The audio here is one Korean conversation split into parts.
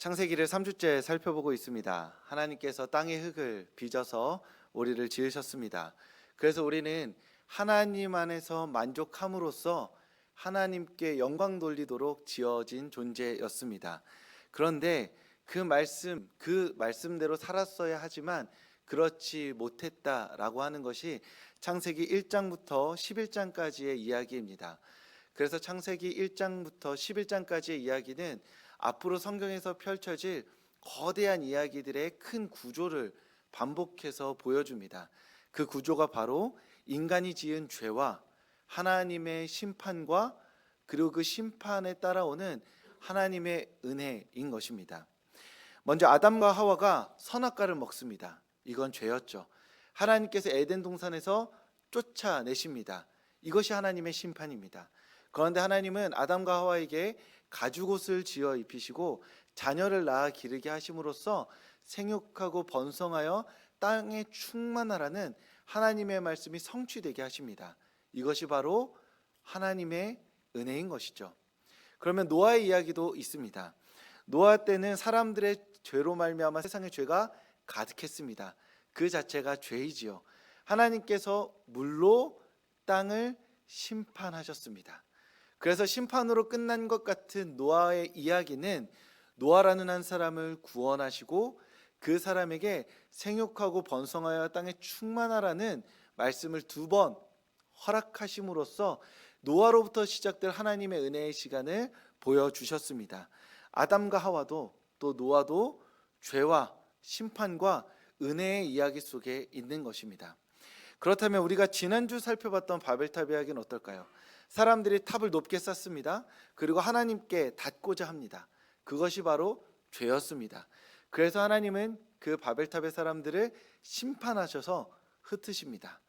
창세기를 3주째 살펴보고 있습니다. 하나님께서 땅의 흙을 빚어서 우리를 지으셨습니다. 그래서 우리는 하나님 안에서 만족함으로써 하나님께 영광 돌리도록 지어진 존재였습니다. 그런데 그 말씀대로 살았어야 하지만 그렇지 못했다라고 하는 것이 창세기 1장부터 11장까지의 이야기입니다. 그래서 창세기 1장부터 11장까지의 이야기는 앞으로 성경에서 펼쳐질 거대한 이야기들의 큰 구조를 반복해서 보여줍니다. 그 구조가 바로 인간이 지은 죄와 하나님의 심판과 그리고 그 심판에 따라오는 하나님의 은혜인 것입니다. 먼저 아담과 하와가 선악과를 먹습니다. 이건 죄였죠. 하나님께서 에덴 동산에서 쫓아내십니다. 이것이 하나님의 심판입니다. 그런데 하나님은 아담과 하와에게 가죽옷을 지어 입히시고 자녀를 낳아 기르게 하심으로써 생육하고 번성하여 땅에 충만하라는 하나님의 말씀이 성취되게 하십니다. 이것이 바로 하나님의 은혜인 것이죠. 그러면 노아의 이야기도 있습니다. 노아 때는 사람들의 죄로 말미암아 세상에 죄가 가득했습니다. 그 자체가 죄이지요. 하나님께서 물로 땅을 심판하셨습니다. 그래서 심판으로 끝난 것 같은 노아의 이야기는 노아라는 한 사람을 구원하시고 그 사람에게 생육하고 번성하여 땅에 충만하라는 말씀을 2번 허락하심으로써 노아로부터 시작될 하나님의 은혜의 시간을 보여주셨습니다. 아담과 하와도 또 노아도 죄와 심판과 은혜의 이야기 속에 있는 것입니다. 그렇다면 우리가 지난주 살펴봤던 바벨탑 이야기는 어떨까요? 사람들이 탑을 높게 쌓습니다. 그리고 하나님께 닿고자 합니다. 그것이 바로 죄였습니다. 그래서 하나님은 그 바벨탑의 사람들을 심판하셔서 흩으십니다.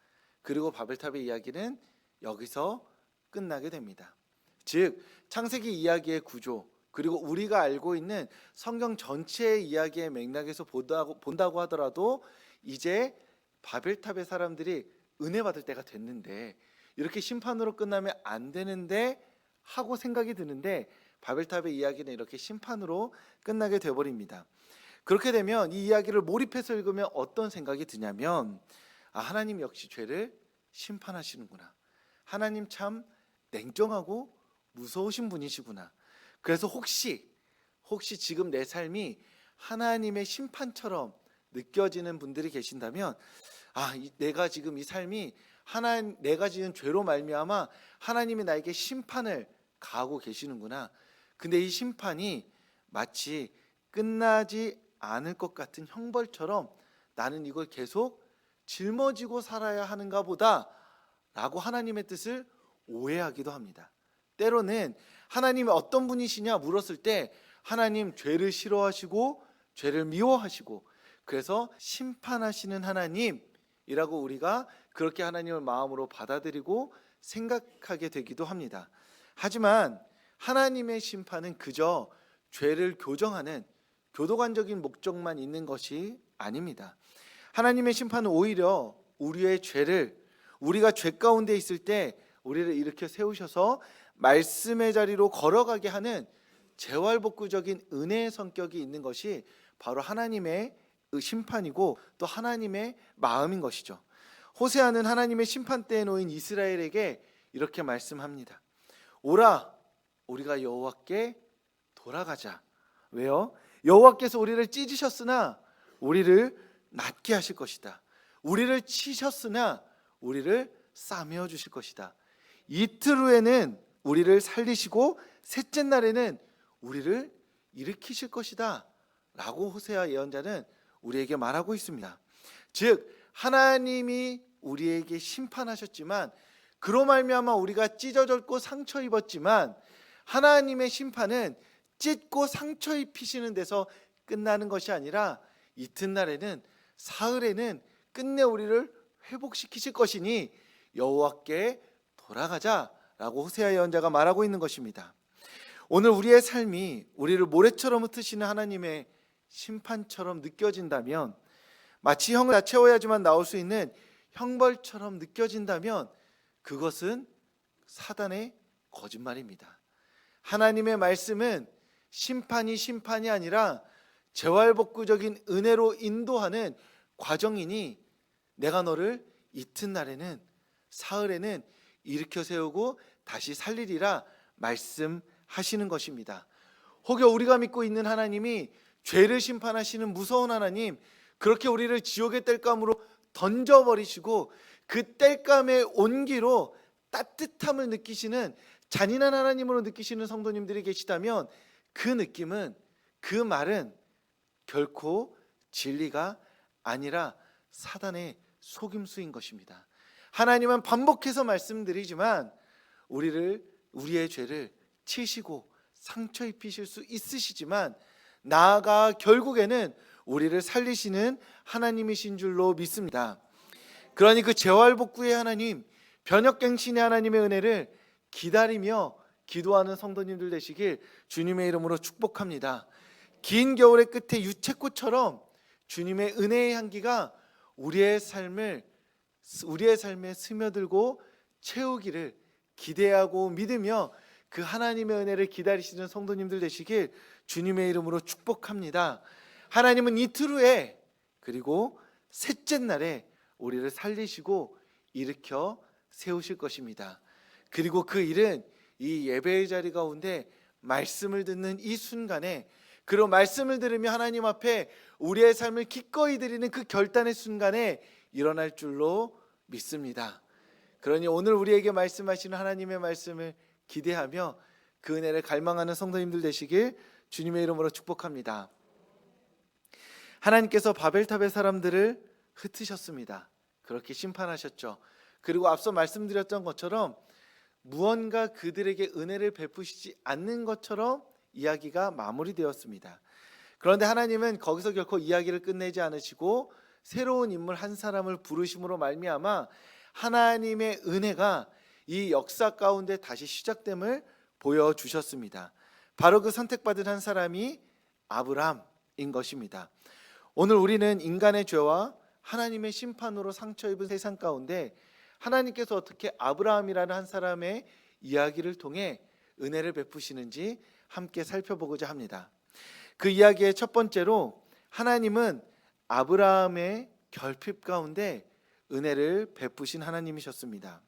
그리고 바벨탑의 이야기는 여기서 끝나게 됩니다. 즉 창세기 이야기의 구조 그리고 우리가 알고 있는 성경 전체의 이야기의 맥락에서 본다고 하더라도 이제 바벨탑의 사람들이 은혜 받을 때가 됐는데 이렇게 심판으로 끝나면 안 되는데 하고 생각이 드는데 바벨탑의 이야기는 이렇게 심판으로 끝나게 되어버립니다. 그렇게 되면 이 이야기를 몰입해서 읽으면 어떤 생각이 드냐면 하나님 역시 죄를 심판하시는구나. 하나님 참 냉정하고 무서우신 분이시구나. 그래서 혹시 지금 내 삶이 하나님의 심판처럼 느껴지는 분들이 계신다면 내가 지금 이 삶이 내가 지은 죄로 말미암아 하나님이 나에게 심판을 가하고 계시는구나. 근데 이 심판이 마치 끝나지 않을 것 같은 형벌처럼 나는 이걸 계속 짊어지고 살아야 하는가 보다 라고 하나님의 뜻을 오해하기도 합니다. 때로는 하나님이 어떤 분이시냐 물었을 때 하나님 죄를 싫어하시고 죄를 미워하시고 그래서 심판하시는 하나님이라고 우리가 그렇게 하나님을 마음으로 받아들이고 생각하게 되기도 합니다. 하지만 하나님의 심판은 그저 죄를 교정하는 교도관적인 목적만 있는 것이 아닙니다. 하나님의 심판은 오히려 우리의 죄를 우리가 죄 가운데 있을 때 우리를 일으켜 세우셔서 말씀의 자리로 걸어가게 하는 재활복구적인 은혜의 성격이 있는 것이 바로 하나님의 심판이고 또 하나님의 마음인 것이죠. 호세아는 하나님의 심판대에 놓인 이스라엘에게 이렇게 말씀합니다. 오라 우리가 여호와께 돌아가자. 왜요? 여호와께서 우리를 찢으셨으나 우리를 낫게 하실 것이다. 우리를 치셨으나 우리를 싸매어 주실 것이다. 이틀 후에는 우리를 살리시고 셋째 날에는 우리를 일으키실 것이다 라고 호세아 예언자는 우리에게 말하고 있습니다. 즉 하나님이 우리에게 심판하셨지만 그로 말미암아 우리가 찢어졌고 상처 입었지만 하나님의 심판은 찢고 상처 입히시는 데서 끝나는 것이 아니라 이튿날에는 사흘에는 끝내 우리를 회복시키실 것이니 여호와께 돌아가자라고 호세아 예언자가 말하고 있는 것입니다. 오늘 우리의 삶이 우리를 모래처럼 흩으시는 하나님의 심판처럼 느껴진다면 마치 형을 다 채워야지만 나올 수 있는 형벌처럼 느껴진다면 그것은 사단의 거짓말입니다. 하나님의 말씀은 심판이 아니라 재활복구적인 은혜로 인도하는 과정이니 내가 너를 이튿날에는 사흘에는 일으켜 세우고 다시 살리리라 말씀하시는 것입니다. 혹여 우리가 믿고 있는 하나님이 죄를 심판하시는 무서운 하나님, 그렇게 우리를 지옥의 땔감으로 던져버리시고 그 땔감의 온기로 따뜻함을 느끼시는 잔인한 하나님으로 느끼시는 성도님들이 계시다면 그 느낌은, 그 말은 결코 진리가 아니라 사단의 속임수인 것입니다. 하나님은 반복해서 말씀드리지만 우리의 죄를 치시고 상처 입히실 수 있으시지만 나아가 결국에는 우리를 살리시는 하나님이신 줄로 믿습니다. 그러니 그 재활복구의 하나님, 변혁갱신의 하나님의 은혜를 기다리며 기도하는 성도님들 되시길 주님의 이름으로 축복합니다. 긴 겨울의 끝에 유채꽃처럼 주님의 은혜의 향기가 우리의 삶에 스며들고 채우기를 기대하고 믿으며 그 하나님의 은혜를 기다리시는 성도님들 되시길 주님의 이름으로 축복합니다. 하나님은 이틀 후에, 그리고 셋째 날에 우리를 살리시고 일으켜 세우실 것입니다. 그리고 그 일은 이 예배의 자리 가운데 말씀을 듣는 이 순간에, 그리고 말씀을 들으며 하나님 앞에 우리의 삶을 기꺼이 드리는 그 결단의 순간에 일어날 줄로 믿습니다. 그러니 오늘 우리에게 말씀하시는 하나님의 말씀을 기대하며 그 은혜를 갈망하는 성도님들 되시길 주님의 이름으로 축복합니다. 하나님께서 바벨탑의 사람들을 흩으셨습니다. 그렇게 심판하셨죠. 그리고 앞서 말씀드렸던 것처럼 무언가 그들에게 은혜를 베푸시지 않는 것처럼 이야기가 마무리되었습니다. 그런데 하나님은 거기서 결코 이야기를 끝내지 않으시고 새로운 인물 한 사람을 부르심으로 말미암아 하나님의 은혜가 이 역사 가운데 다시 시작됨을 보여주셨습니다. 바로 그 선택받은 한 사람이 아브라함인 것입니다. 오늘 우리는 인간의 죄와 하나님의 심판으로 상처 입은 세상 가운데 하나님께서 어떻게 아브라함이라는 한 사람의 이야기를 통해 은혜를 베푸시는지 함께 살펴보고자 합니다. 그 이야기의 첫 번째로 하나님은 아브라함의 결핍 가운데 은혜를 베푸신 하나님이셨습니다.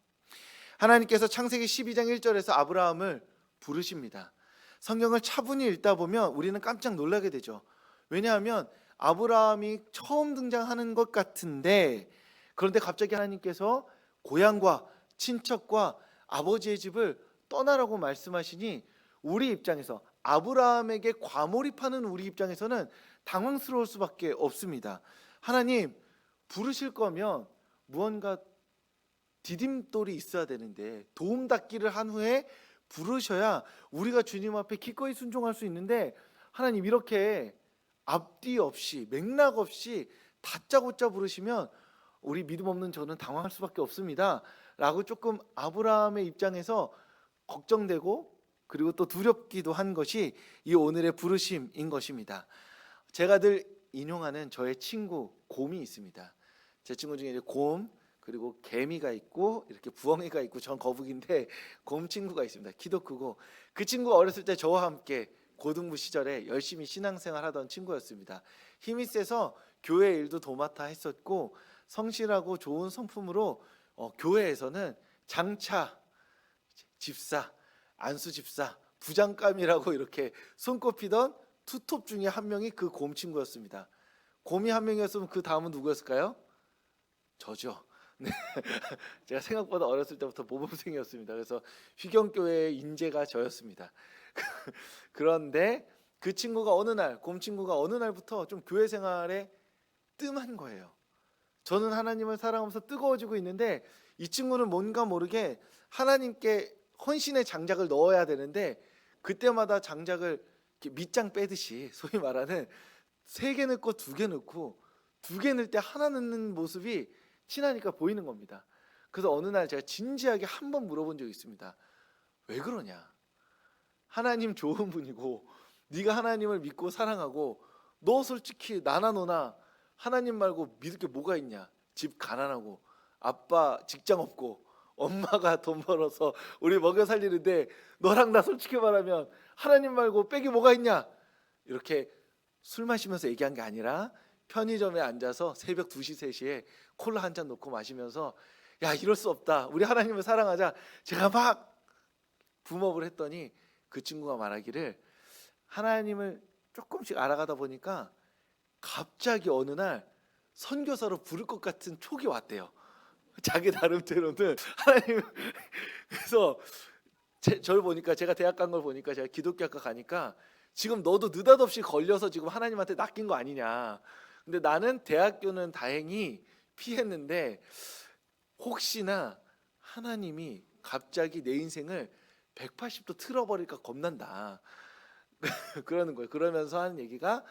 하나님께서 창세기 12장 1절에서 아브라함을 부르십니다. 성경을 차분히 읽다 보면 우리는 깜짝 놀라게 되죠. 왜냐하면 아브라함이 처음 등장하는 것 같은데, 그런데 갑자기 하나님께서 고향과 친척과 아버지의 집을 떠나라고 말씀하시니 우리 입장에서, 아브라함에게 과몰입하는 우리 입장에서는 당황스러울 수밖에 없습니다. 하나님 부르실 거면 무언가 디딤돌이 있어야 되는데, 도움닫기를 한 후에 부르셔야 우리가 주님 앞에 기꺼이 순종할 수 있는데, 하나님 이렇게 앞뒤 없이 맥락 없이 다짜고짜 부르시면 우리 믿음 없는 저는 당황할 수밖에 없습니다 라고 조금 아브라함의 입장에서 걱정되고 그리고 또 두렵기도 한 것이 이 오늘의 부르심인 것입니다. 제가 늘 인용하는 저의 친구 곰이 있습니다. 제 친구 중에 이제 곰, 그리고 개미가 있고 이렇게 부엉이가 있고 전 거북인데 곰 친구가 있습니다. 키도 크고, 그 친구가 어렸을 때 저와 함께 고등부 시절에 열심히 신앙생활 하던 친구였습니다. 힘이 세서 교회 일도 도맡아 했었고 성실하고 좋은 성품으로 교회에서는 장차 집사, 안수 집사, 부장감이라고 이렇게 손꼽히던 투톱 중에 한 명이 그 곰 친구였습니다. 곰이 한 명이었으면 그 다음은 누구였을까요? 저죠. 네. 제가 생각보다 어렸을 때부터 모범생이었습니다. 그래서 휘경교회의 인재가 저였습니다. 그런데 그 친구가 곰 친구가 어느 날부터 좀 교회 생활에 뜸한 거예요. 저는 하나님을 사랑하면서 뜨거워지고 있는데 이 친구는 뭔가 모르게 하나님께 헌신의 장작을 넣어야 되는데 그때마다 장작을 이렇게 밑장 빼듯이, 소위 말하는 3개 넣고 2개 넣고 2개 넣을 때 하나 넣는 모습이 친하니까 보이는 겁니다. 그래서 어느 날 제가 진지하게 한 번 물어본 적이 있습니다. 왜 그러냐? 하나님 좋은 분이고 네가 하나님을 믿고 사랑하고, 너 솔직히 나나 너나 하나님 말고 믿을 게 뭐가 있냐? 집 가난하고 아빠 직장 없고 엄마가 돈 벌어서 우리 먹여 살리는데 너랑 나 솔직히 말하면 하나님 말고 백이 뭐가 있냐? 이렇게 술 마시면서 얘기한 게 아니라 편의점에 앉아서 새벽 2시 3시에 콜라 한 잔 놓고 마시면서 야, 이럴 수 없다, 우리 하나님을 사랑하자, 제가 막 붐업을 했더니 그 친구가 말하기를 하나님을 조금씩 알아가다 보니까 갑자기 어느 날 선교사로 부를 것 같은 촉이 왔대요. 자기 나름대로는 하나님. 그래서 저를 보니까, 제가 대학 간 걸 보니까, 제가 기독교학과 가니까 지금 너도 느닷없이 걸려서 지금 하나님한테 낚인 거 아니냐. 근데 나는 대학교는 다행히 피했는데 혹시나 하나님이 갑자기 내 인생을 180도 틀어버릴까 겁난다. 그러는 거예요. 그러면서 하는 얘기가,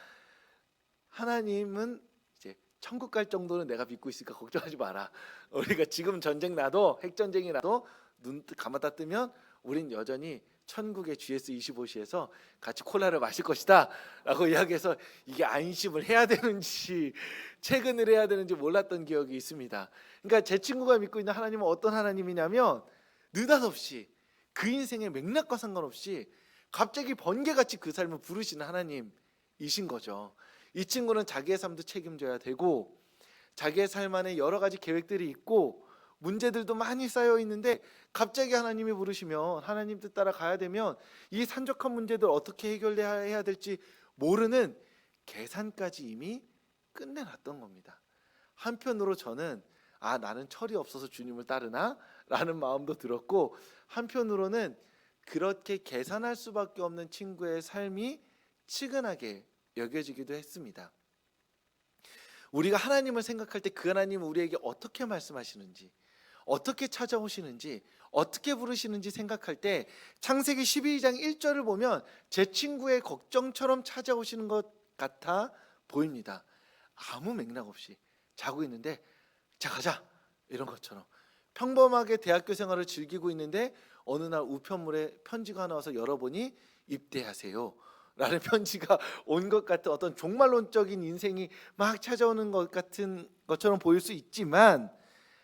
하나님은 이제 천국 갈 정도는 내가 믿고 있으니까 걱정하지 마라. 우리가 지금 전쟁 나도, 핵전쟁이 나도 눈 감았다 뜨면 우린 여전히 천국의 GS25시에서 같이 콜라를 마실 것이다 라고 이야기해서, 이게 안심을 해야 되는지 퇴근을 해야 되는지 몰랐던 기억이 있습니다. 그러니까 제 친구가 믿고 있는 하나님은 어떤 하나님이냐면, 느닷없이 그 인생의 맥락과 상관없이 갑자기 번개같이 그 삶을 부르시는 하나님이신 거죠. 이 친구는 자기의 삶도 책임져야 되고, 자기의 삶 안에 여러 가지 계획들이 있고 문제들도 많이 쌓여 있는데, 갑자기 하나님이 부르시면 하나님 뜻 따라 가야 되면 이 산적한 문제들 어떻게 해결해야 될지 모르는 계산까지 이미 끝내놨던 겁니다. 한편으로 저는 나는 철이 없어서 주님을 따르나? 라는 마음도 들었고, 한편으로는 그렇게 계산할 수밖에 없는 친구의 삶이 측은하게 여겨지기도 했습니다. 우리가 하나님을 생각할 때 그 하나님은 우리에게 어떻게 말씀하시는지, 어떻게 찾아오시는지, 어떻게 부르시는지 생각할 때 창세기 12장 1절을 보면 제 친구의 걱정처럼 찾아오시는 것 같아 보입니다. 아무 맥락 없이 자고 있는데 자 가자 이런 것처럼, 평범하게 대학교 생활을 즐기고 있는데 어느 날 우편물에 편지가 하나 와서 열어보니 입대하세요 라는 편지가 온 것 같은 어떤 종말론적인 인생이 막 찾아오는 것 같은 것처럼 보일 수 있지만,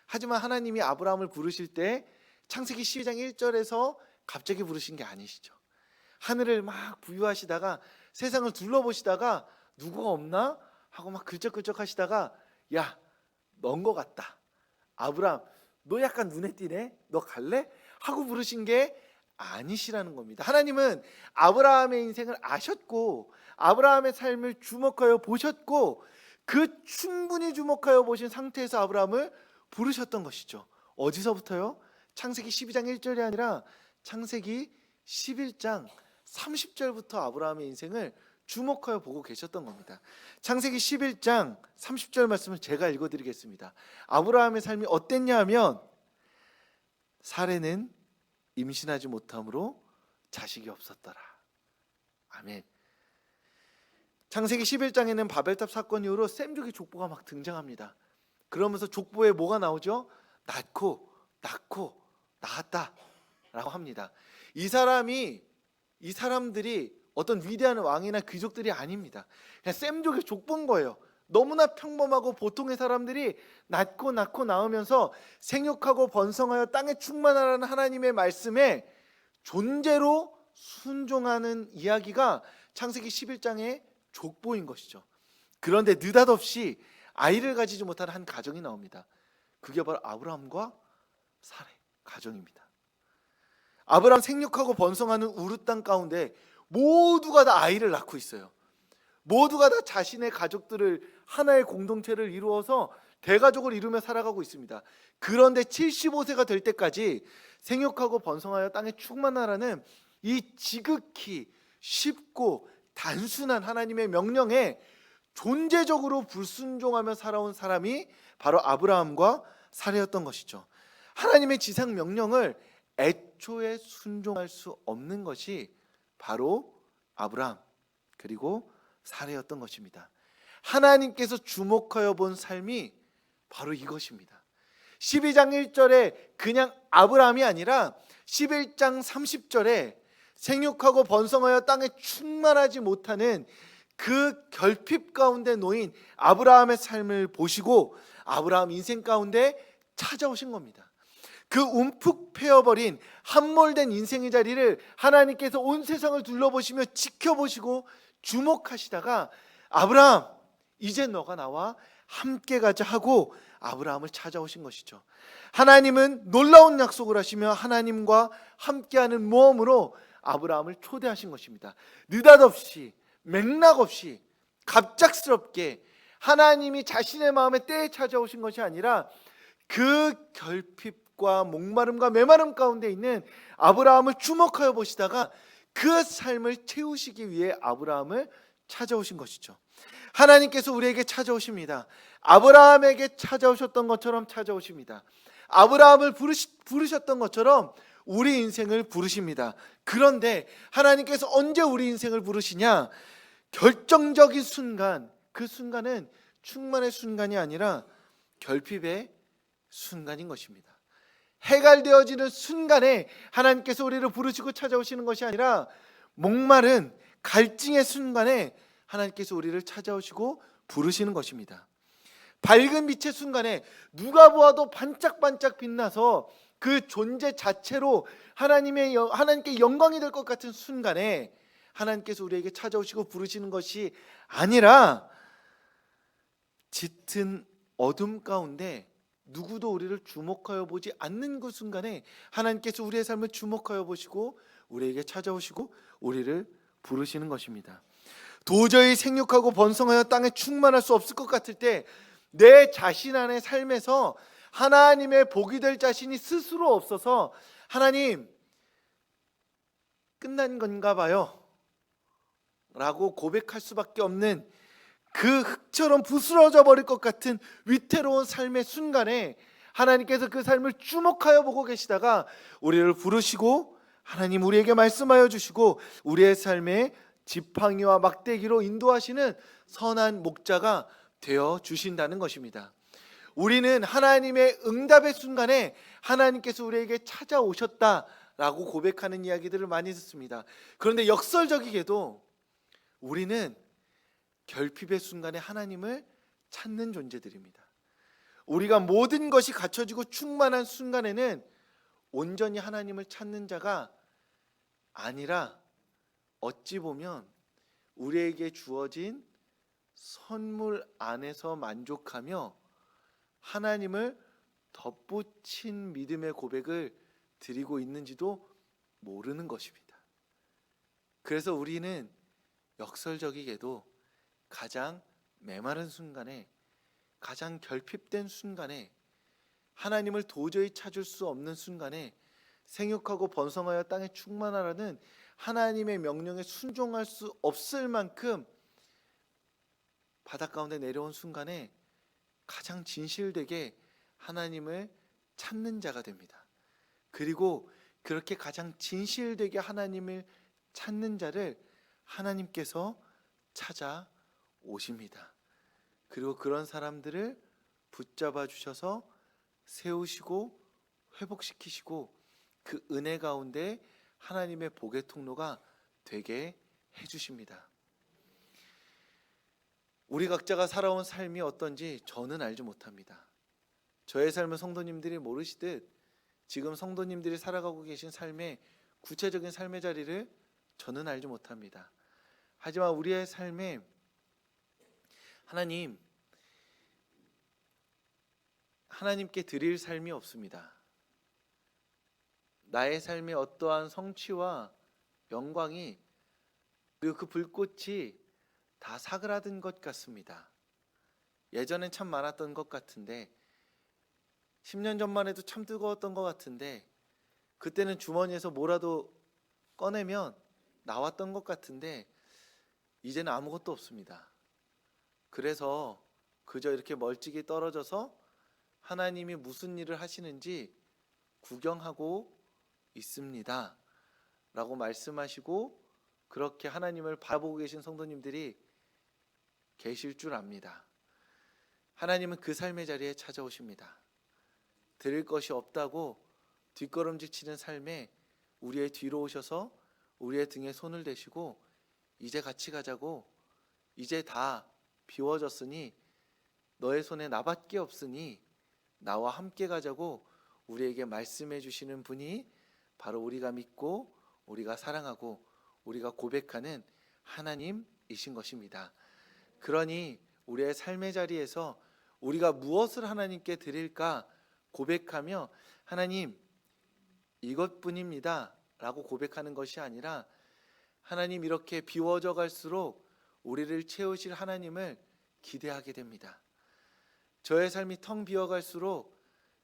하지만 하나님이 아브라함을 부르실 때 창세기 12장 1절에서 갑자기 부르신 게 아니시죠. 하늘을 막 부유하시다가 세상을 둘러보시다가 누구가 없나 하고 막 글적글적 하시다가, 야, 넌 거 같다, 아브라함 너 약간 눈에 띄네, 너 갈래? 하고 부르신 게 아니시라는 겁니다. 하나님은 아브라함의 인생을 아셨고 아브라함의 삶을 주목하여 보셨고, 그 충분히 주목하여 보신 상태에서 아브라함을 부르셨던 것이죠. 어디서부터요? 창세기 12장 1절이 아니라 창세기 11장 30절부터 아브라함의 인생을 주목하여 보고 계셨던 겁니다. 창세기 11장 30절 말씀을 제가 읽어드리겠습니다. 아브라함의 삶이 어땠냐 하면, 사레는 임신하지 못함으로 자식이 없었더라. 아멘. 창세기 11장에는 바벨탑 사건 이후로 셈족의 족보가 막 등장합니다. 그러면서 족보에 뭐가 나오죠? 낳고 낳았다 라고 합니다. 이 사람들이 어떤 위대한 왕이나 귀족들이 아닙니다. 그냥 셈족의 족보인 거예요. 너무나 평범하고 보통의 사람들이 낳고 낳으면서 생육하고 번성하여 땅에 충만하라는 하나님의 말씀에 존재로 순종하는 이야기가 창세기 11장의 족보인 것이죠. 그런데 느닷없이 아이를 가지지 못하는 한 가정이 나옵니다. 그게 바로 아브라함과 사레 가정입니다. 아브라함 생육하고 번성하는 우르 땅 가운데 모두가 다 아이를 낳고 있어요. 모두가 다 자신의 가족들을, 하나의 공동체를 이루어서 대가족을 이루며 살아가고 있습니다. 그런데 75세가 될 때까지 생육하고 번성하여 땅에 충만하라는 이 지극히 쉽고 단순한 하나님의 명령에 존재적으로 불순종하며 살아온 사람이 바로 아브라함과 사레였던 것이죠. 하나님의 지상 명령을 애초에 순종할 수 없는 것이 바로 아브라함 그리고 사레였던 것입니다. 하나님께서 주목하여 본 삶이 바로 이것입니다. 12장 1절에 그냥 아브라함이 아니라 11장 30절에 생육하고 번성하여 땅에 충만하지 못하는 그 결핍 가운데 놓인 아브라함의 삶을 보시고 아브라함 인생 가운데 찾아오신 겁니다. 그 움푹 패어버린 함몰된 인생의 자리를 하나님께서 온 세상을 둘러보시며 지켜보시고 주목하시다가 아브라함, 이제 너가 나와 함께 가자 하고 아브라함을 찾아오신 것이죠. 하나님은 놀라운 약속을 하시며 하나님과 함께하는 모험으로 아브라함을 초대하신 것입니다. 느닷없이, 맥락 없이, 갑작스럽게 하나님이 자신의 마음의 때에 찾아오신 것이 아니라 그 결핍과 목마름과 메마름 가운데 있는 아브라함을 주목하여 보시다가 그 삶을 채우시기 위해 아브라함을 찾아오신 것이죠. 하나님께서 우리에게 찾아오십니다. 아브라함에게 찾아오셨던 것처럼 찾아오십니다. 아브라함을 부르셨던 것처럼 우리 인생을 부르십니다. 그런데 하나님께서 언제 우리 인생을 부르시냐? 결정적인 순간, 그 순간은 충만의 순간이 아니라 결핍의 순간인 것입니다. 해갈되어지는 순간에 하나님께서 우리를 부르시고 찾아오시는 것이 아니라 목마른 갈증의 순간에 하나님께서 우리를 찾아오시고 부르시는 것입니다. 밝은 빛의 순간에 누가 보아도 반짝반짝 빛나서 그 존재 자체로 하나님께 영광이 될 것 같은 순간에 하나님께서 우리에게 찾아오시고 부르시는 것이 아니라 짙은 어둠 가운데 누구도 우리를 주목하여 보지 않는 그 순간에 하나님께서 우리의 삶을 주목하여 보시고 우리에게 찾아오시고 우리를 부르시는 것입니다. 도저히 생육하고 번성하여 땅에 충만할 수 없을 것 같을 때 내 자신 안의 삶에서 하나님의 복이 될 자신이 스스로 없어서 하나님 끝난 건가 봐요 라고 고백할 수밖에 없는 그 흙처럼 부스러져 버릴 것 같은 위태로운 삶의 순간에 하나님께서 그 삶을 주목하여 보고 계시다가 우리를 부르시고 하나님 우리에게 말씀하여 주시고 우리의 삶의 지팡이와 막대기로 인도하시는 선한 목자가 되어 주신다는 것입니다. 우리는 하나님의 응답의 순간에 하나님께서 우리에게 찾아오셨다라고 고백하는 이야기들을 많이 듣습니다. 그런데 역설적이게도 우리는 결핍의 순간에 하나님을 찾는 존재들입니다. 우리가 모든 것이 갖춰지고 충만한 순간에는 온전히 하나님을 찾는 자가 아니라 어찌 보면 우리에게 주어진 선물 안에서 만족하며 하나님을 덧붙인 믿음의 고백을 드리고 있는지도 모르는 것입니다. 그래서 우리는 역설적이게도 가장 메마른 순간에, 가장 결핍된 순간에, 하나님을 도저히 찾을 수 없는 순간에 생육하고 번성하여 땅에 충만하라는 하나님의 명령에 순종할 수 없을 만큼 바닷 가운데 내려온 순간에 가장 진실되게 하나님을 찾는 자가 됩니다. 그리고 그렇게 가장 진실되게 하나님을 찾는 자를 하나님께서 찾아오십니다. 그리고 그런 사람들을 붙잡아 주셔서 세우시고 회복시키시고 그 은혜 가운데 하나님의 복의 통로가 되게 해주십니다. 우리 각자가 살아온 삶이 어떤지 저는 알지 못합니다. 저의 삶은 성도님들이 모르시듯 지금 성도님들이 살아가고 계신 삶의 구체적인 삶의 자리를 저는 알지 못합니다. 하지만 우리의 삶에 하나님께 드릴 삶이 없습니다. 나의 삶의 어떠한 성취와 영광이 그리고 그 불꽃이 다 사그라든 것 같습니다. 예전엔 참 많았던 것 같은데 10년 전만 해도 참 뜨거웠던 것 같은데 그때는 주머니에서 뭐라도 꺼내면 나왔던 것 같은데 이제는 아무것도 없습니다. 그래서 그저 이렇게 멀찍이 떨어져서 하나님이 무슨 일을 하시는지 구경하고 있습니다 라고 말씀하시고 그렇게 하나님을 바라보고 계신 성도님들이 계실 줄 압니다. 하나님은 그 삶의 자리에 찾아오십니다. 드릴 것이 없다고 뒷걸음질 치는 삶에 우리의 뒤로 오셔서 우리의 등에 손을 대시고 이제 같이 가자고, 이제 다 비워졌으니 너의 손에 나밖에 없으니 나와 함께 가자고 우리에게 말씀해 주시는 분이 바로 우리가 믿고 우리가 사랑하고 우리가 고백하는 하나님이신 것입니다. 그러니 우리의 삶의 자리에서 우리가 무엇을 하나님께 드릴까 고백하며 하나님 이것뿐입니다 라고 고백하는 것이 아니라 하나님 이렇게 비워져 갈수록 우리를 채우실 하나님을 기대하게 됩니다. 저의 삶이 텅 비어갈수록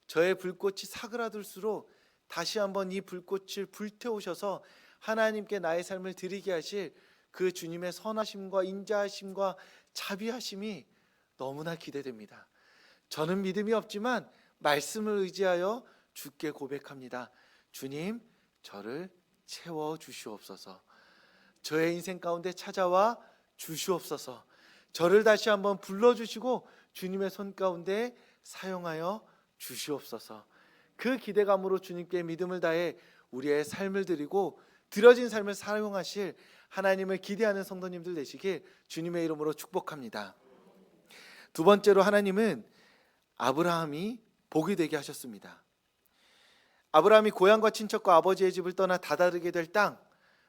저의 불꽃이 사그라들수록 다시 한번 이 불꽃을 불태우셔서 하나님께 나의 삶을 드리게 하실 그 주님의 선하심과 인자하심과 자비하심이 너무나 기대됩니다. 저는 믿음이 없지만 말씀을 의지하여 주께 고백합니다. 주님, 저를 채워주시옵소서. 저의 인생 가운데 찾아와 주시옵소서. 저를 다시 한번 불러주시고 주님의 손 가운데 사용하여 주시옵소서. 그 기대감으로 주님께 믿음을 다해 우리의 삶을 드리고 드려진 삶을 사용하실 하나님을 기대하는 성도님들 되시길 주님의 이름으로 축복합니다. 두 번째로 하나님은 아브라함이 복이 되게 하셨습니다. 아브라함이 고향과 친척과 아버지의 집을 떠나 다다르게 될 땅,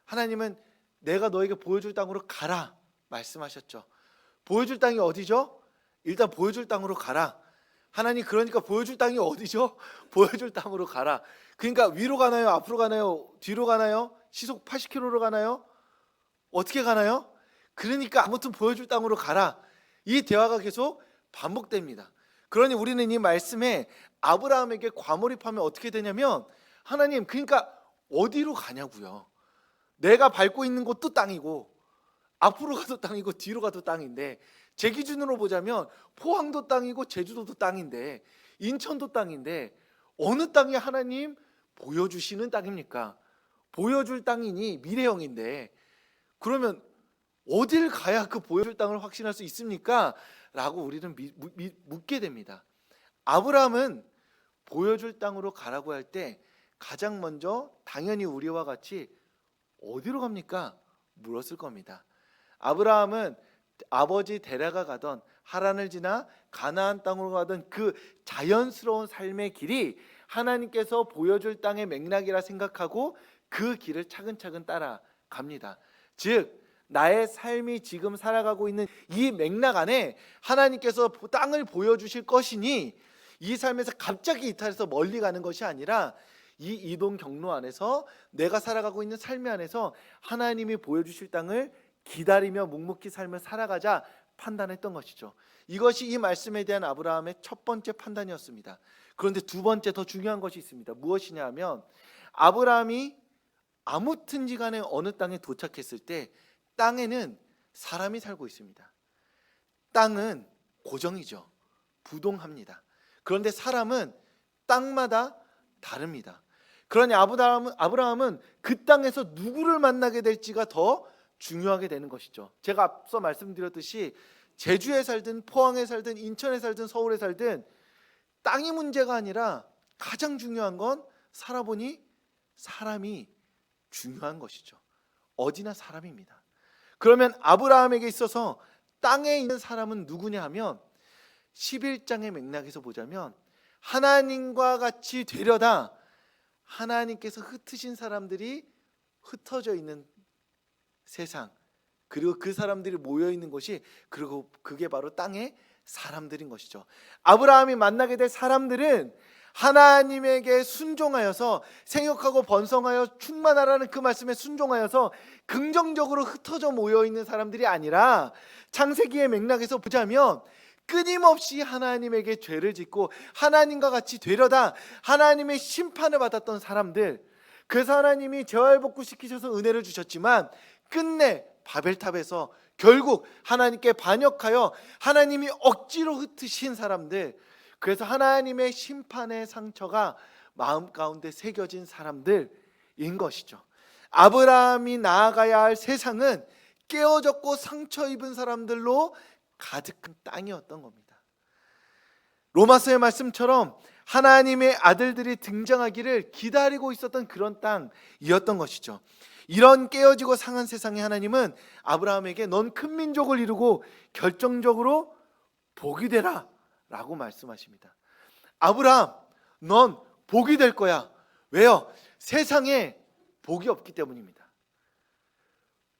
하나님은 내가 너에게 보여줄 땅으로 가라 말씀하셨죠. 보여줄 땅이 어디죠? 일단 보여줄 땅으로 가라. 하나님 그러니까 보여줄 땅이 어디죠? 보여줄 땅으로 가라. 그러니까 위로 가나요? 앞으로 가나요? 뒤로 가나요? 시속 80km로 가나요? 어떻게 가나요? 그러니까 아무튼 보여줄 땅으로 가라. 이 대화가 계속 반복됩니다. 그러니 우리는 이 말씀에 아브라함에게 과몰입하면 어떻게 되냐면 하나님 그러니까 어디로 가냐고요. 내가 밟고 있는 곳도 땅이고 앞으로 가도 땅이고 뒤로 가도 땅인데 제 기준으로 보자면 포항도 땅이고 제주도도 땅인데 인천도 땅인데 어느 땅이 하나님 보여주시는 땅입니까? 보여줄 땅이니 미래형인데 그러면 어딜 가야 그 보여줄 땅을 확신할 수 있습니까? 라고 우리는 묻게 됩니다. 아브라함은 보여줄 땅으로 가라고 할 때 가장 먼저 당연히 우리와 같이 어디로 갑니까? 물었을 겁니다. 아브라함은 아버지 데라가 가던 하란을 지나 가나안 땅으로 가던 그 자연스러운 삶의 길이 하나님께서 보여줄 땅의 맥락이라 생각하고 그 길을 차근차근 따라갑니다. 즉 나의 삶이 지금 살아가고 있는 이 맥락 안에 하나님께서 땅을 보여주실 것이니 이 삶에서 갑자기 이탈해서 멀리 가는 것이 아니라 이 이동 경로 안에서 내가 살아가고 있는 삶의 안에서 하나님이 보여주실 땅을 기다리며 묵묵히 삶을 살아가자 판단했던 것이죠. 이것이 이 말씀에 대한 아브라함의 첫 번째 판단이었습니다. 그런데 두 번째 더 중요한 것이 있습니다. 무엇이냐 하면 아브라함이 아무튼지 간에 어느 땅에 도착했을 때 땅에는 사람이 살고 있습니다. 땅은 고정이죠. 부동합니다. 그런데 사람은 땅마다 다릅니다. 그러니 아브라함은 그 땅에서 누구를 만나게 될지가 더 중요하게 되는 것이죠. 제가 앞서 말씀드렸듯이 제주에 살든 포항에 살든 인천에 살든 서울에 살든 땅이 문제가 아니라 가장 중요한 건 살아보니 사람이 중요한 것이죠. 어디나 사람입니다. 그러면 아브라함에게 있어서 땅에 있는 사람은 누구냐 하면 11장의 맥락에서 보자면 하나님과 같이 되려다 하나님께서 흩으신 사람들이 흩어져 있는 세상, 그리고 그 사람들이 모여 있는 곳이 그리고 그게 바로 땅의 사람들인 것이죠. 아브라함이 만나게 될 사람들은 하나님에게 순종하여서 생육하고 번성하여 충만하라는 그 말씀에 순종하여서 긍정적으로 흩어져 모여 있는 사람들이 아니라 창세기의 맥락에서 보자면 끊임없이 하나님에게 죄를 짓고 하나님과 같이 되려다 하나님의 심판을 받았던 사람들, 그래서 하나님이 재활복구시키셔서 은혜를 주셨지만 끝내 바벨탑에서 결국 하나님께 반역하여 하나님이 억지로 흩으신 사람들, 그래서 하나님의 심판의 상처가 마음 가운데 새겨진 사람들인 것이죠. 아브라함이 나아가야 할 세상은 깨어졌고 상처 입은 사람들로 가득한 땅이었던 겁니다. 로마서의 말씀처럼 하나님의 아들들이 등장하기를 기다리고 있었던 그런 땅이었던 것이죠. 이런 깨어지고 상한 세상에 하나님은 아브라함에게 넌 큰 민족을 이루고 결정적으로 복이 되라 라고 말씀하십니다. 아브라함, 넌 복이 될 거야. 왜요? 세상에 복이 없기 때문입니다.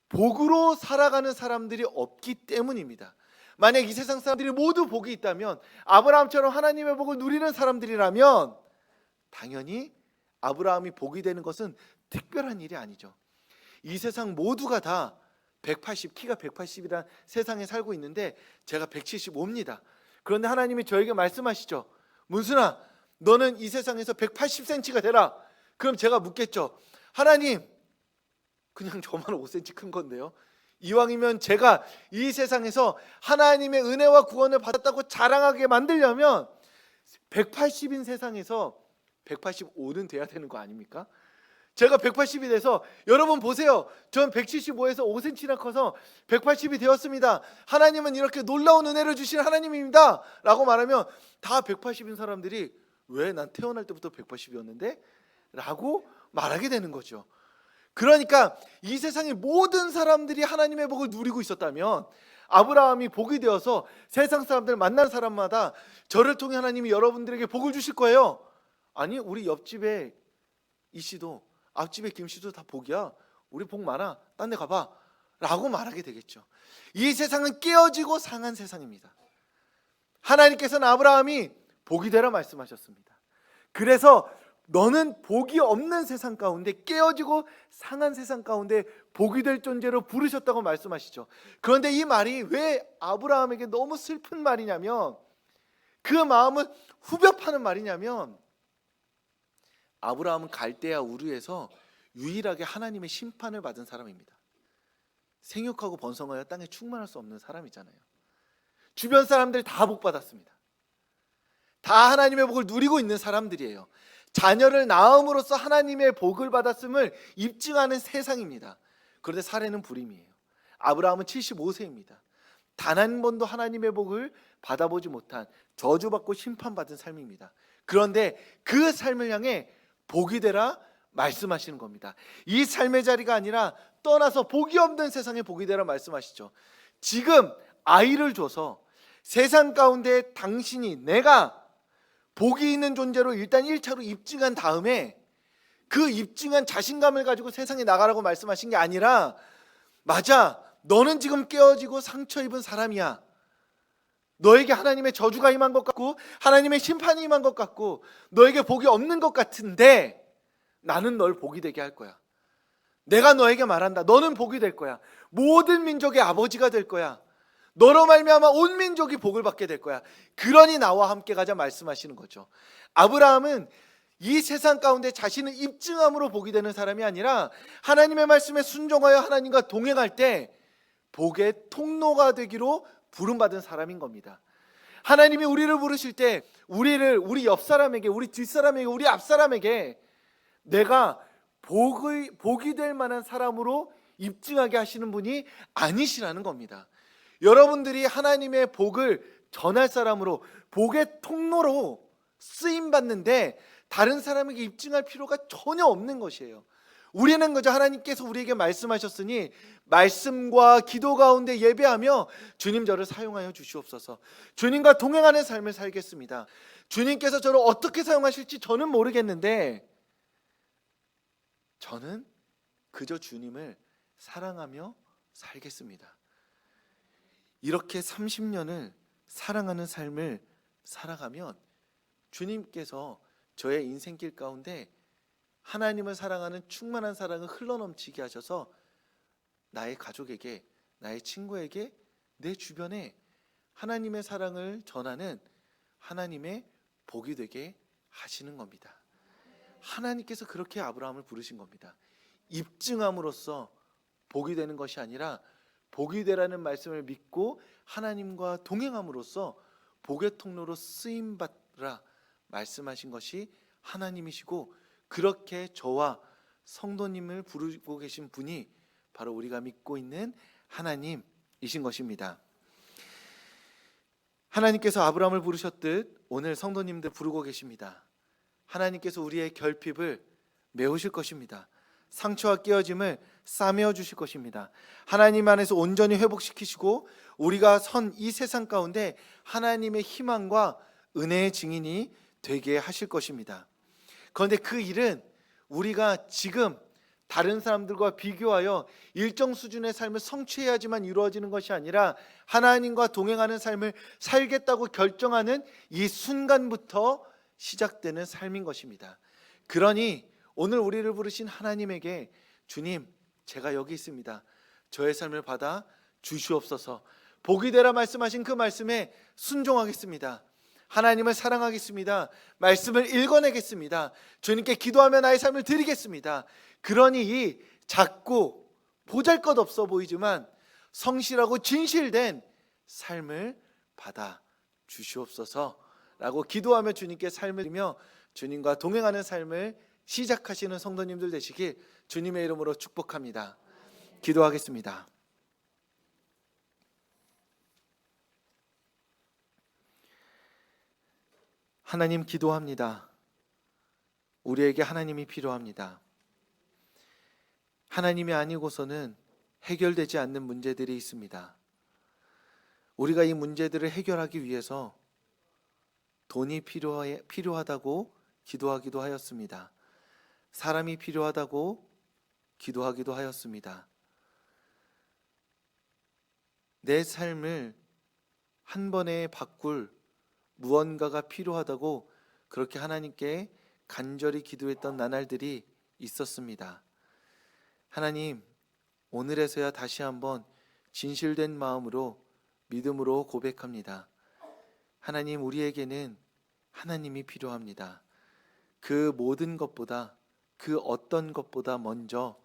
복으로 살아가는 사람들이 없기 때문입니다. 만약 이 세상 사람들이 모두 복이 있다면, 아브라함처럼 하나님의 복을 누리는 사람들이라면 당연히 아브라함이 복이 되는 것은 특별한 일이 아니죠. 이 세상 모두가 다 180, 키가 180이란 세상에 살고 있는데 제가 175입니다. 그런데 하나님이 저에게 말씀하시죠. 문순아, 너는 이 세상에서 180cm가 되라. 그럼 제가 묻겠죠. 하나님, 그냥 저만 5cm 큰 건데요. 이왕이면 제가 이 세상에서 하나님의 은혜와 구원을 받았다고 자랑하게 만들려면 180인 세상에서 185는 돼야 되는 거 아닙니까? 제가 180이 돼서, 여러분 보세요, 전 175에서 5cm나 커서 180이 되었습니다. 하나님은 이렇게 놀라운 은혜를 주신 하나님입니다 라고 말하면 다 180인 사람들이 왜 난 태어날 때부터 180이었는데? 라고 말하게 되는 거죠. 그러니까 이 세상의 모든 사람들이 하나님의 복을 누리고 있었다면 아브라함이 복이 되어서 세상 사람들 만난 사람마다 저를 통해 하나님이 여러분들에게 복을 주실 거예요. 아니, 우리 옆집에 이 씨도 앞집에 김 씨도 다 복이야. 우리 복 많아. 딴 데 가봐. 라고 말하게 되겠죠. 이 세상은 깨어지고 상한 세상입니다. 하나님께서는 아브라함이 복이 되라 말씀하셨습니다. 그래서 너는 복이 없는 세상 가운데, 깨어지고 상한 세상 가운데 복이 될 존재로 부르셨다고 말씀하시죠. 그런데 이 말이 왜 아브라함에게 너무 슬픈 말이냐면, 그 마음은 후벼 파는 말이냐면, 아브라함은 갈대아 우르에서 유일하게 하나님의 심판을 받은 사람입니다. 생육하고 번성하여 땅에 충만할 수 없는 사람이잖아요. 주변 사람들이 다 복 받았습니다. 다 하나님의 복을 누리고 있는 사람들이에요. 자녀를 낳음으로써 하나님의 복을 받았음을 입증하는 세상입니다. 그런데 사례는 불임이에요. 아브라함은 75세입니다. 단 한 번도 하나님의 복을 받아보지 못한, 저주받고 심판받은 삶입니다. 그런데 그 삶을 향해 복이 되라 말씀하시는 겁니다. 이 삶의 자리가 아니라 떠나서 복이 없는 세상에 복이 되라 말씀하시죠. 지금 아이를 줘서 세상 가운데 당신이, 내가 복이 있는 존재로 일단 1차로 입증한 다음에 그 입증한 자신감을 가지고 세상에 나가라고 말씀하신 게 아니라, 맞아, 너는 지금 깨어지고 상처 입은 사람이야. 너에게 하나님의 저주가 임한 것 같고 하나님의 심판이 임한 것 같고 너에게 복이 없는 것 같은데 나는 널 복이 되게 할 거야. 내가 너에게 말한다. 너는 복이 될 거야. 모든 민족의 아버지가 될 거야. 너로 말미암아 온 민족이 복을 받게 될 거야. 그러니 나와 함께 가자 말씀하시는 거죠. 아브라함은 이 세상 가운데 자신을 입증함으로 복이 되는 사람이 아니라 하나님의 말씀에 순종하여 하나님과 동행할 때 복의 통로가 되기로 부름받은 사람인 겁니다. 하나님이 우리를 부르실 때 우리 옆 사람에게, 우리 뒷 사람에게, 우리 앞 사람에게 내가 복이 될 만한 사람으로 입증하게 하시는 분이 아니시라는 겁니다. 여러분들이 하나님의 복을 전할 사람으로, 복의 통로로 쓰임 받는데 다른 사람에게 입증할 필요가 전혀 없는 것이에요. 우리는 그저 하나님께서 우리에게 말씀하셨으니 말씀과 기도 가운데 예배하며 주님 저를 사용하여 주시옵소서, 주님과 동행하는 삶을 살겠습니다. 주님께서 저를 어떻게 사용하실지 저는 모르겠는데 저는 그저 주님을 사랑하며 살겠습니다. 이렇게 30년을 사랑하는 삶을 살아가면 주님께서 저의 인생길 가운데 하나님을 사랑하는 충만한 사랑을 흘러넘치게 하셔서 나의 가족에게, 나의 친구에게, 내 주변에 하나님의 사랑을 전하는 하나님의 복이 되게 하시는 겁니다. 하나님께서 그렇게 아브라함을 부르신 겁니다. 입증함으로써 복이 되는 것이 아니라 복이 되라는 말씀을 믿고 하나님과 동행함으로써 복의 통로로 쓰임받으라 말씀하신 것이 하나님이시고, 그렇게 저와 성도님을 부르고 계신 분이 바로 우리가 믿고 있는 하나님이신 것입니다. 하나님께서 아브라함을 부르셨듯 오늘 성도님들 부르고 계십니다. 하나님께서 우리의 결핍을 메우실 것입니다. 상처와 깨어짐을 싸매어 주실 것입니다. 하나님 안에서 온전히 회복시키시고 우리가 선 이 세상 가운데 하나님의 희망과 은혜의 증인이 되게 하실 것입니다. 그런데 그 일은 우리가 지금 다른 사람들과 비교하여 일정 수준의 삶을 성취해야지만 이루어지는 것이 아니라 하나님과 동행하는 삶을 살겠다고 결정하는 이 순간부터 시작되는 삶인 것입니다. 그러니 오늘 우리를 부르신 하나님에게 주님, 제가 여기 있습니다. 저의 삶을 받아 주시옵소서. 복이 되라 말씀하신 그 말씀에 순종하겠습니다. 하나님을 사랑하겠습니다. 말씀을 읽어내겠습니다. 주님께 기도하며 나의 삶을 드리겠습니다. 그러니 이 작고 보잘것없어 보이지만 성실하고 진실된 삶을 받아 주시옵소서라고 기도하며 주님께 삶을 드리며 주님과 동행하는 삶을 시작하시는 성도님들 되시길 주님의 이름으로 축복합니다. 기도하겠습니다. 하나님, 기도합니다. 우리에게 하나님이 필요합니다. 하나님이 아니고서는 해결되지 않는 문제들이 있습니다. 우리가 이 문제들을 해결하기 위해서 돈이 필요하다고 기도하기도 하였습니다. 사람이 필요하다고 기도하기도 하였습니다. 내 삶을 한 번에 바꿀 무언가가 필요하다고 그렇게 하나님께 간절히 기도했던 나날들이 있었습니다. 하나님, 오늘에서야 다시 한번 진실된 마음으로 믿음으로 고백합니다. 하나님, 우리에게는 하나님이 필요합니다. 그 모든 것보다, 그 어떤 것보다 먼저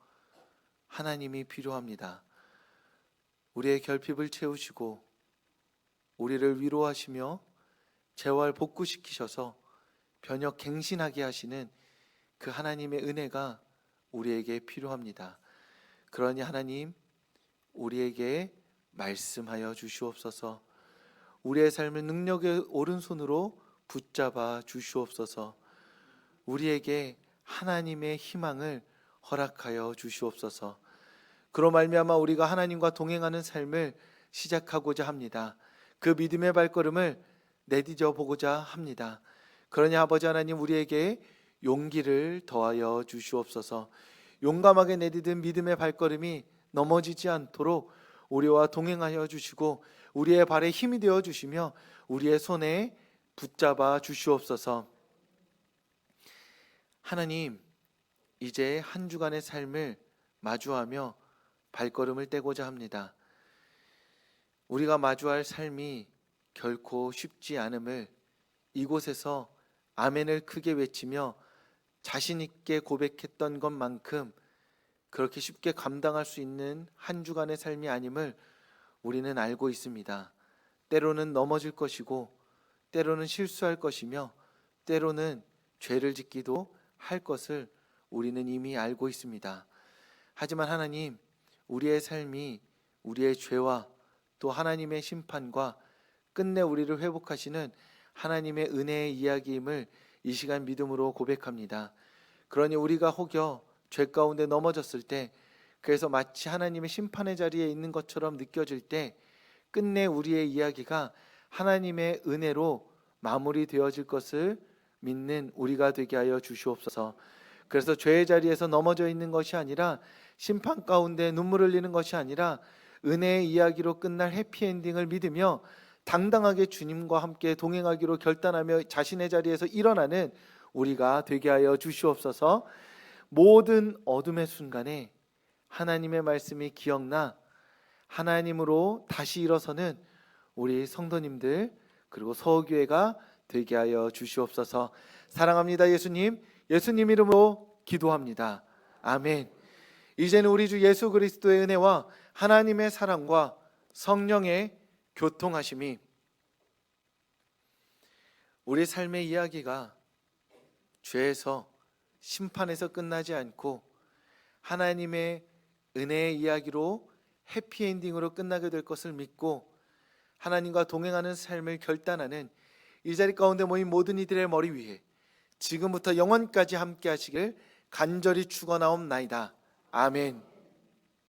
하나님이 필요합니다. 우리의 결핍을 채우시고 우리를 위로하시며 재활 복구시키셔서 변혁 갱신하게 하시는 그 하나님의 은혜가 우리에게 필요합니다. 그러니 하나님, 우리에게 말씀하여 주시옵소서. 우리의 삶을 능력의 오른손으로 붙잡아 주시옵소서. 우리에게 하나님의 희망을 허락하여 주시옵소서. 그로 말미암아 우리가 하나님과 동행하는 삶을 시작하고자 합니다. 그 믿음의 발걸음을 내디뎌 보고자 합니다. 그러니 아버지 하나님, 우리에게 용기를 더하여 주시옵소서. 용감하게 내디딘 믿음의 발걸음이 넘어지지 않도록 우리와 동행하여 주시고 우리의 발에 힘이 되어 주시며 우리의 손에 붙잡아 주시옵소서. 하나님, 이제 한 주간의 삶을 마주하며 발걸음을 떼고자 합니다. 우리가 마주할 삶이 결코 쉽지 않음을 이곳에서 아멘을 크게 외치며 자신 있게 고백했던 것만큼 그렇게 쉽게 감당할 수 있는 한 주간의 삶이 아님을 우리는 알고 있습니다. 때로는 넘어질 것이고 때로는 실수할 것이며 때로는 죄를 짓기도 할 것을 우리는 이미 알고 있습니다. 하지만 하나님, 우리의 삶이 우리의 죄와 또 하나님의 심판과 끝내 우리를 회복하시는 하나님의 은혜의 이야기임을 이 시간 믿음으로 고백합니다. 그러니 우리가 혹여 죄 가운데 넘어졌을 때, 그래서 마치 하나님의 심판의 자리에 있는 것처럼 느껴질 때 끝내 우리의 이야기가 하나님의 은혜로 마무리되어질 것을 믿는 우리가 되게 하여 주시옵소서. 그래서 죄의 자리에서 넘어져 있는 것이 아니라, 심판 가운데 눈물 흘리는 것이 아니라 은혜의 이야기로 끝날 해피엔딩을 믿으며 당당하게 주님과 함께 동행하기로 결단하며 자신의 자리에서 일어나는 우리가 되게 하여 주시옵소서. 모든 어둠의 순간에 하나님의 말씀이 기억나 하나님으로 다시 일어서는 우리 성도님들 그리고 서울교회가 되게 하여 주시옵소서. 사랑합니다 예수님. 예수님 이름으로 기도합니다. 아멘. 이제는 우리 주 예수 그리스도의 은혜와 하나님의 사랑과 성령의 교통하심이 우리 삶의 이야기가 죄에서 심판에서 끝나지 않고 하나님의 은혜의 이야기로 해피엔딩으로 끝나게 될 것을 믿고 하나님과 동행하는 삶을 결단하는 이 자리 가운데 모인 모든 이들의 머리 위에 지금부터 영원까지 함께 하시길 간절히 축원하옵나이다. 아멘.